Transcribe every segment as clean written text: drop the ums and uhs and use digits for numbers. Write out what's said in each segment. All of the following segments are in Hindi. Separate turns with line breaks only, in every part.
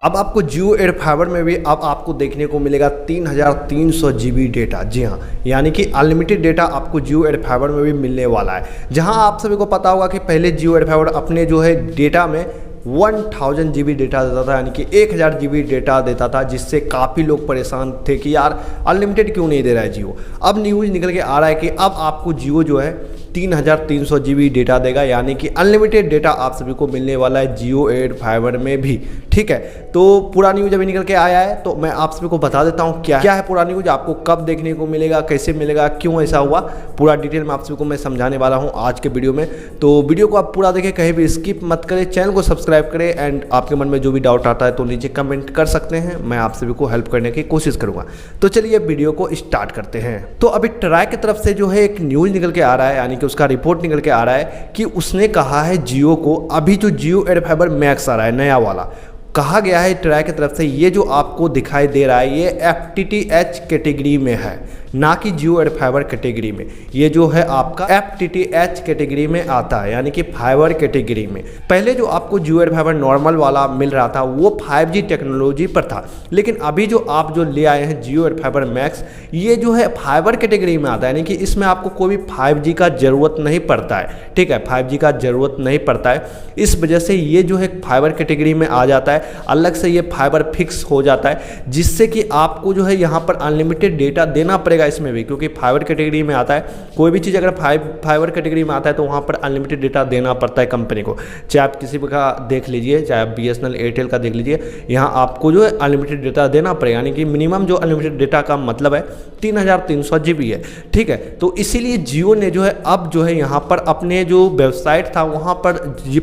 अब आपको जियो एयर फाइबर में भी अब आपको देखने को मिलेगा 3300 GB डेटा। जी हाँ, यानी कि अनलिमिटेड डेटा आपको जियो एयर फाइबर में भी मिलने वाला है। जहां आप सभी को पता होगा कि पहले जियो एयर फाइबर अपने जो है डेटा में 1000 GB डेटा देता था, यानी कि 1000 GB डेटा देता था, जिससे काफ़ी लोग परेशान थे कि यार अनलिमिटेड क्यों नहीं दे रहा है जियो। अब न्यूज़ निकल के आ रहा है कि अब आपको जियो जो है 3300 GB डेटा देगा, यानी कि अनलिमिटेड डेटा आप सभी को मिलने वाला है जियो एयर फाइबर में भी। ठीक है, तो पूरा न्यूज़ अभी निकल के आया है, तो मैं आप सभी को बता देता हूँ क्या है पूरा न्यूज़, आपको कब देखने को मिलेगा, कैसे मिलेगा, क्यों ऐसा हुआ, पूरा डिटेल में आप सभी को मैं समझाने वाला हूँ आज के वीडियो में। तो वीडियो को आप पूरा देखें, कहीं भी स्किप मत करें, चैनल को सब्सक्राइब करें एंड आपके मन में जो भी डाउट आता है तो नीचे कमेंट कर सकते हैं, मैं आप सभी को हेल्प करने की कोशिश करूँगा। तो चलिए वीडियो को स्टार्ट करते हैं। तो अभी ट्राई की तरफ से जो है एक न्यूज़ निकल के आ रहा है, यानी कि उसका रिपोर्ट निकल के आ रहा है कि उसने कहा है जियो को, अभी जो जियो एयर फाइबर मैक्स आ रहा है नया वाला, कहा गया है ट्राई की तरफ से, ये जो आपको दिखाई दे रहा है ये FTTH कैटेगरी में है, ना कि जियो एयर फाइबर कैटेगरी में। ये जो है आपका FTTH कैटेगरी में आता है, यानी कि फाइबर कैटेगरी में। पहले जो आपको जियो एयर फाइबर नॉर्मल वाला मिल रहा था वो 5G टेक्नोलॉजी पर था, लेकिन अभी जो आप जो ले आए हैं जियो एयर फाइबर मैक्स, ये जो है फाइबर कैटेगरी में आता है, यानी कि इसमें आपको कोई भी 5G का ज़रूरत नहीं पड़ता है। ठीक है, 5G का ज़रूरत नहीं पड़ता है, इस वजह से ये जो है फाइबर कैटेगरी में आ जाता है, अलग से ये फाइबर फिक्स हो जाता है, जिससे कि आपको जो है यहाँ पर अनलिमिटेड डेटा देना पड़ेगा इसमें भी, क्योंकि फाइबर कैटेगरी में आता है। कोई भी चीज़ अगर फाइबर कैटेगरी में आता है तो वहाँ पर अनलिमिटेड डेटा देना पड़ता है कंपनी को, चाहे आप किसी का देख लीजिए, चाहे आप BSNL एयरटेल का देख लीजिए, यहाँ आपको जो है अनलिमिटेड डेटा देना पड़ेगा, यानी कि मिनिमम जो अनलिमिटेड डेटा का मतलब है 3300 GB है। ठीक है, तो इसीलिए जियो ने जो है अब जो है यहाँ पर अपने जो वेबसाइट था वहाँ पर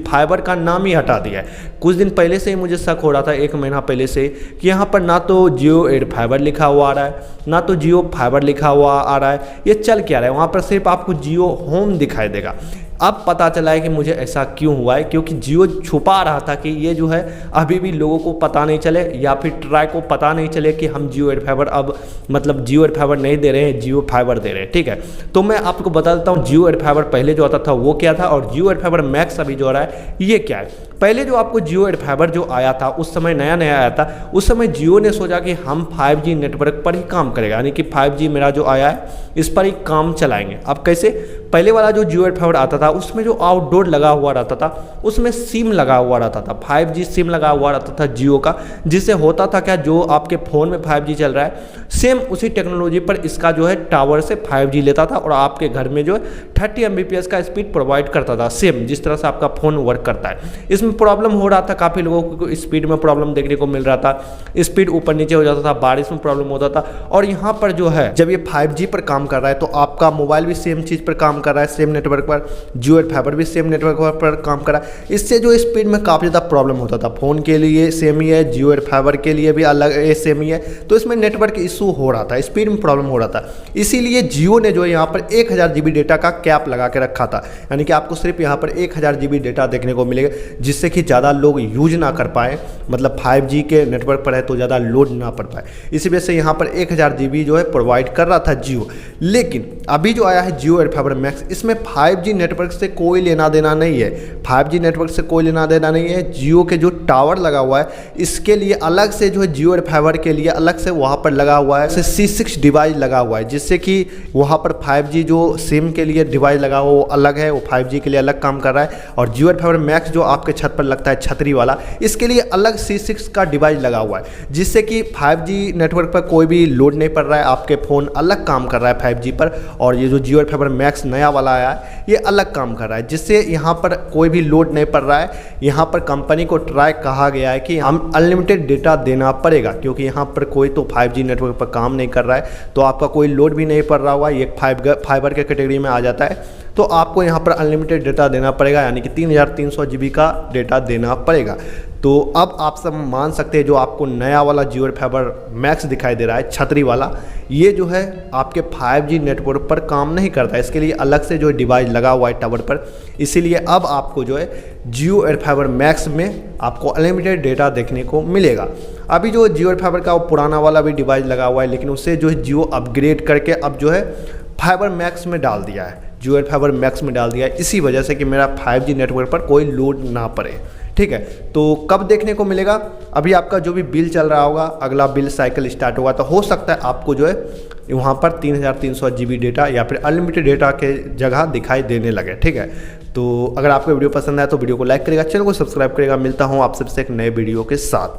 फाइबर का नाम ही हटा दिया है। कुछ दिन पहले से ही मुझे शक हो रहा था, 1 महीना पहले से, कि यहाँ पर ना तो जियो एयर फाइबर लिखा हुआ आ रहा है, ना तो जियो फाइबर लिखा हुआ आ रहा है, ये चल क्या रहा है, वहाँ पर सिर्फ आपको जियो होम दिखाई देगा। अब पता चला है कि मुझे ऐसा क्यों हुआ है, क्योंकि जियो छुपा रहा था कि ये जो है अभी भी लोगों को पता नहीं चले, या फिर ट्राई को पता नहीं चले कि हम जियो एयर फाइबर अब मतलब जियो एयर फाइबर नहीं दे रहे हैं, जियो फाइबर दे रहे हैं। ठीक है, तो मैं आपको बता देता हूँ जियो एयर फाइबर पहले जो आता था वो क्या था, और जियो एयर फाइबर मैक्स अभी जो आ रहा है ये क्या है। पहले जो आपको जियो एयर फाइबर जो आया था उस समय नया नया आया था, उस समय जियो ने सोचा कि हम 5G नेटवर्क पर ही काम करेगा, यानी कि 5G मेरा जो आया है इस पर ही काम चलाएंगे। अब कैसे, पहले वाला जो जियो एयर फाइबर आता था उसमें जो आउटडोर लगा हुआ रहता था उसमें सिम लगा हुआ रहता था, 5G सिम लगा हुआ रहता था जियो का, जिससे होता था क्या, जो आपके फ़ोन में 5G चल रहा है सेम उसी टेक्नोलॉजी पर इसका जो है टावर से 5G लेता था और आपके घर में जो है 30 Mbps का स्पीड प्रोवाइड करता था, सेम जिस तरह से आपका फ़ोन वर्क करता है। इसमें प्रॉब्लम हो रहा था, काफ़ी लोगों को स्पीड में प्रॉब्लम देखने को मिल रहा था, स्पीड ऊपर नीचे हो जाता था, बारिश में प्रॉब्लम होता था। और यहाँ पर जो है जब ये 5G पर काम कर रहा है तो आपका मोबाइल भी सेम चीज़ पर काम कर रहा है, सेम नेटवर्क पर, जियो एयर फाइबर भी सेम नेटवर्क पर काम कर रहा है, इससे जो स्पीड में काफ़ी ज़्यादा प्रॉब्लम होता था। फ़ोन के लिए सेम ही है, जियो एयर फाइबर के लिए भी अलग सेम ही है, तो इसमें नेटवर्क इशू हो रहा था, स्पीड में प्रॉब्लम हो रहा था। इसीलिए जियो ने जो है यहाँ पर 1000 GB डेटा का कैप लगा के रखा था, यानी कि आपको सिर्फ यहाँ पर 1000 GB डेटा देखने को मिलेगा, जिससे कि ज़्यादा लोग यूज ना कर पाए, मतलब 5G के नेटवर्क पर है तो ज़्यादा लोड ना पड़ पाए, इसी वजह से यहाँ पर 1000 GB जो है प्रोवाइड कर रहा था जियो। लेकिन अभी जो आया है जियो एयर फाइबर मैक्स, इसमें 5G नेटवर्क से कोई लेना देना नहीं है, 5G नेटवर्क से कोई लेना देना नहीं है। जियो के जो टावर लगा हुआ है इसके लिए अलग से जो है जियो एयर फाइबर के लिए अलग से वहाँ पर लगा हुआ है C6 डिवाइस लगा हुआ है, जिससे कि वहाँ पर 5G जो सिम के लिए डिवाइस लगा हुआ वो अलग है, वो 5G के लिए अलग काम कर रहा है। और जियो एयर फाइबर मैक्स जो आपके छत पर लगता है छतरी वाला, इसके लिए अलग C6 का डिवाइस लगा हुआ है, जिससे कि 5G नेटवर्क पर कोई भी लोड नहीं पड़ रहा है, आपके फ़ोन अलग काम कर रहा है 5G पर। और ये जो जियो एयर फाइबर मैक्स नया वाला आया है ये अलग काम कर रहा है, जिससे यहाँ पर कोई भी लोड नहीं पड़ रहा है। यहाँ पर कंपनी को ट्राई कहा गया है कि हम अनलिमिटेड डेटा देना पड़ेगा, क्योंकि यहाँ पर कोई तो 5G नेटवर्क पर काम नहीं कर रहा है, तो आपका कोई लोड भी नहीं पड़ रहा हुआ, ये फाइबर के कैटेगरी में आ जाता है, तो आपको यहाँ पर अनलिमिटेड डेटा देना पड़ेगा, यानी कि 3300 GB का डेटा देना पड़ेगा। तो अब आप सब मान सकते हैं जो आपको नया वाला जियो एयर फाइबर मैक्स दिखाई दे रहा है छतरी वाला, ये जो है आपके 5G नेटवर्क पर काम नहीं करता है, इसके लिए अलग से जो डिवाइस लगा हुआ है टावर पर। इसीलिए अब आपको जो है जियो एयर फाइबर मैक्स में आपको अनलिमिटेड डेटा देखने को मिलेगा। अभी जो जियो एयर फाइबर का वो पुराना वाला भी डिवाइस लगा हुआ है, लेकिन उससे जो है जियो अपग्रेड करके अब जो है फाइबर मैक्स में डाल दिया है, जियो एयर फाइबर मैक्स में डाल दिया है, इसी वजह से कि मेरा 5G नेटवर्क पर कोई लोड ना पड़े। ठीक है। तो कब देखने को मिलेगा, अभी आपका जो भी बिल चल रहा होगा, अगला बिल साइकिल स्टार्ट होगा तो हो सकता है आपको जो है वहाँ पर 3300 GB डेटा या फिर अनलिमिटेड डेटा के जगह दिखाई देने लगे। ठीक है, तो अगर आपको वीडियो पसंद आया तो वीडियो को लाइक करेगा, चैनल को सब्सक्राइब करेगा। मिलता हूँ आप सबसे एक नए वीडियो के साथ।